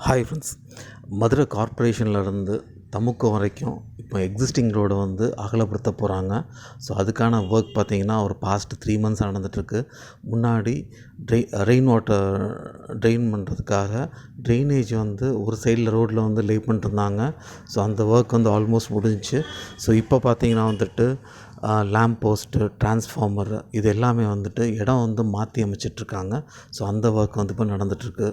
Hi friends. Madurai கார்ப்பரேஷன்லேருந்து தமுக்கம் வரைக்கும் இப்போ எக்ஸிஸ்டிங் ரோடு வந்து அகலப்படுத்த போகிறாங்க. ஸோ அதுக்கான ஒர்க் பார்த்திங்கன்னா ஒரு பாஸ்ட் 3 months நடந்துகிட்ருக்கு. முன்னாடி ரெயின் வாட்டர் ட்ரெயின் பண்ணுறதுக்காக ட்ரைனேஜ் வந்து ஒரு சைடில் ரோட்டில் வந்து லே பண்ணிட்டுருந்தாங்க. ஸோ அந்த ஒர்க் வந்து ஆல்மோஸ்ட் முடிஞ்சிச்சு. ஸோ இப்போ பார்த்திங்கன்னா வந்துட்டு லேம்ப் போஸ்ட்டு, டிரான்ஸ்ஃபார்மர் இது எல்லாமே வந்துட்டு இடம் வந்து மாற்றி அமைச்சிட்ருக்காங்க. ஸோ அந்த ஒர்க் வந்து இப்போ நடந்துகிட்ருக்கு.